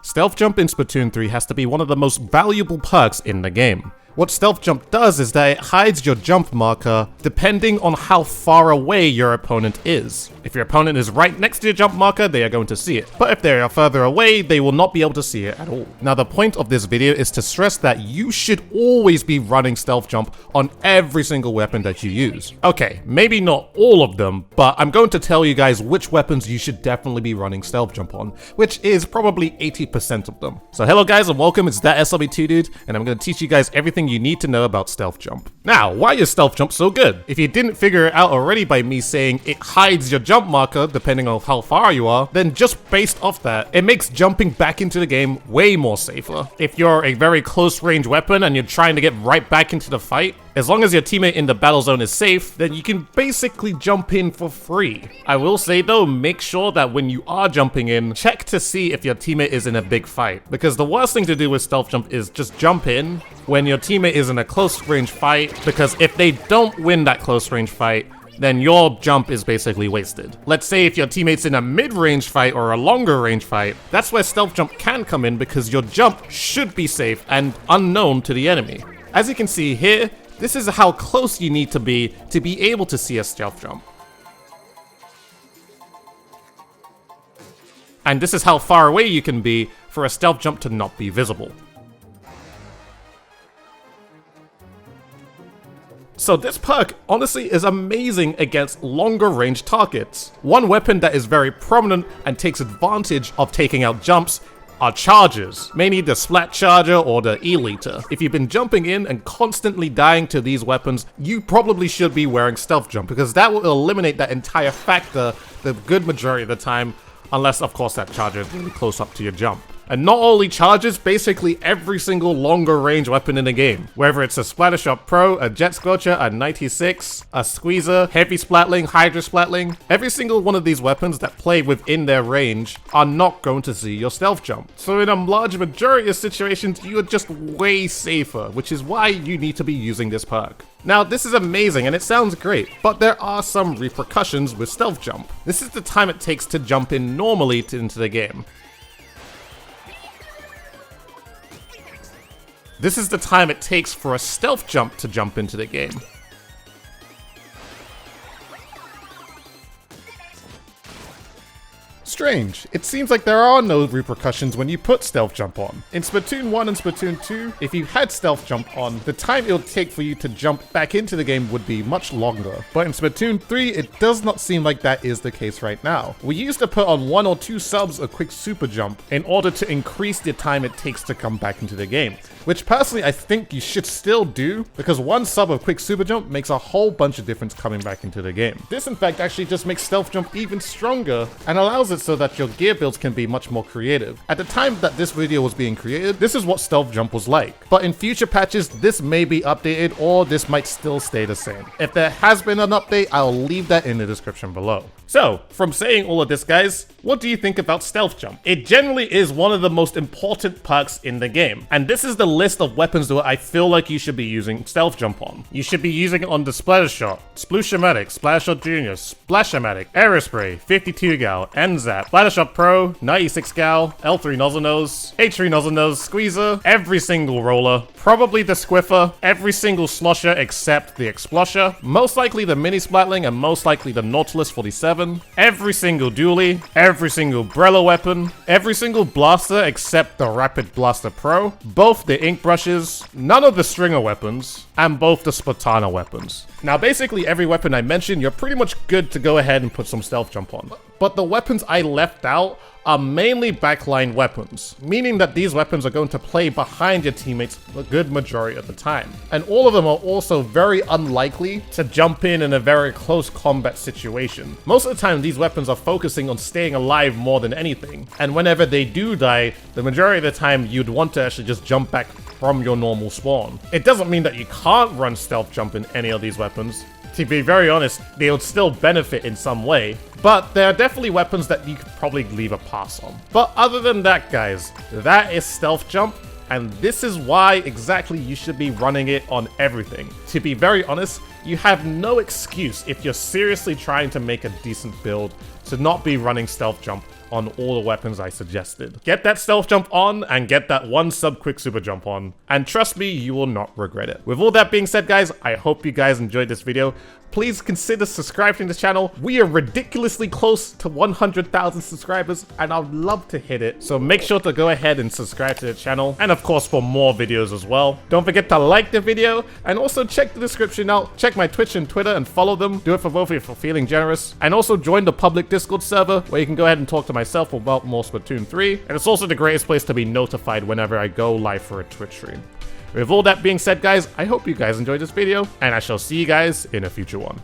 Stealth Jump in Splatoon 3 has to be one of the most valuable perks in the game. What Stealth Jump does is that it hides your jump marker depending on how far away your opponent is. If your opponent is right next to your jump marker, they are going to see it. But if they are further away, they will not be able to see it at all. Now the point of this video is to stress that you should always be running Stealth Jump on every single weapon that you use. Okay, maybe not all of them, but I'm going to tell you guys which weapons you should definitely be running Stealth Jump on, which is probably 80% of them. So hello guys and welcome, it's that SLB2 dude, and I'm going to teach you guys everything you need to know about Stealth Jump. Now, why is Stealth Jump so good? If you didn't figure it out already by me saying it hides your jump marker depending on how far you are, then just based off that, it makes jumping back into the game way more safer. If you're a very close range weapon and you're trying to get right back into the fight, as long as your teammate in the battle zone is safe, then you can basically jump in for free. I will say though, make sure that when you are jumping in, check to see if your teammate is in a big fight. Because the worst thing to do with Stealth Jump is just jump in when your teammate is in a close range fight, because if they don't win that close range fight, then your jump is basically wasted. Let's say if your teammate's in a mid-range fight or a longer range fight, that's where Stealth Jump can come in because your jump should be safe and unknown to the enemy. As you can see here, this is how close you need to be able to see a Stealth Jump. And this is how far away you can be for a Stealth Jump to not be visible. So this perk honestly is amazing against longer range targets. One weapon that is very prominent and takes advantage of taking out jumps are charges, mainly the Splat Charger or the E-liter. If you've been jumping in and constantly dying to these weapons, you probably should be wearing Stealth Jump because that will eliminate that entire factor the good majority of the time, unless of course that charger is really close up to your jump. And not only charges, basically every single longer range weapon in the game. Whether it's a Splattershot Pro, a Jet Scorcher, a 96, a Squeezer, Heavy Splatling, Hydra Splatling, every single one of these weapons that play within their range are not going to see your Stealth Jump. So in a large majority of situations, you are just way safer, which is why you need to be using this perk. Now, this is amazing and it sounds great, but there are some repercussions with Stealth Jump. This is the time it takes to jump in normally into the game. This is the time it takes for a Stealth Jump to jump into the game. Strange. It seems like there are no repercussions when you put Stealth Jump on. In Splatoon 1 and Splatoon 2, if you had Stealth Jump on, the time it would take for you to jump back into the game would be much longer. But in Splatoon 3, it does not seem like that is the case right now. We used to put on 1 or 2 subs a quick super jump in order to increase the time it takes to come back into the game. Which personally I think you should still do, because 1 sub of quick super jump makes a whole bunch of difference coming back into the game. This in fact actually just makes Stealth Jump even stronger and allows it so that your gear builds can be much more creative. At the time that this video was being created, this is what Stealth Jump was like. But in future patches, this may be updated or this might still stay the same. If there has been an update, I'll leave that in the description below. So, from saying all of this guys, what do you think about Stealth Jump? It generally is one of the most important perks in the game. And this is the list of weapons that I feel like you should be using Stealth Jump on. You should be using it on the Splattershot, Sploosh-O-Matic, Splattershot Jr., Splash-O-Matic, Aerospray, 52 Gal, NZAP, Splattershot Pro, 96 Gal, L3 Nozzle Nose, H3 Nozzle Nose, Squeezer, every single roller, probably the Squiffer, every single slosher except the Explosher, most likely the Mini Splatling, and most likely the Nautilus 47, every single dually, every single Brella weapon, every single blaster except the Rapid Blaster Pro, both the ink brushes, none of the stringer weapons, and both the Splatana weapons. Now basically every weapon I mentioned, you're pretty much good to go ahead and put some Stealth Jump on. But the weapons I left out are mainly backline weapons, meaning that these weapons are going to play behind your teammates a good majority of the time. And all of them are also very unlikely to jump in a very close combat situation. Most of the time these weapons are focusing on staying alive more than anything, and whenever they do die, the majority of the time you'd want to actually just jump back from your normal spawn. It doesn't mean that you can't run Stealth Jump in any of these weapons. To be very honest, they would still benefit in some way, but there are definitely weapons that you could probably leave a pass on. But other than that guys, that is Stealth Jump, and this is why exactly you should be running it on everything. To be very honest, you have no excuse if you're seriously trying to make a decent build to not be running stealth jump on all the weapons I suggested. Get that stealth jump on and get that one sub quick super jump on. And trust me, you will not regret it. With all that being said, guys, I hope you guys enjoyed this video. Please consider subscribing to the channel. We are ridiculously close to 100,000 subscribers and I'd love to hit it. So make sure to go ahead and subscribe to the channel. And of course, for more videos as well. Don't forget to like the video and also check the description out. Check my Twitch and Twitter and follow them. Do it for both of you for feeling generous. And also join the public Discord server where you can go ahead and talk to myself about more Splatoon 3. And it's also the greatest place to be notified whenever I go live for a Twitch stream. With all that being said, guys, I hope you guys enjoyed this video, and I shall see you guys in a future one.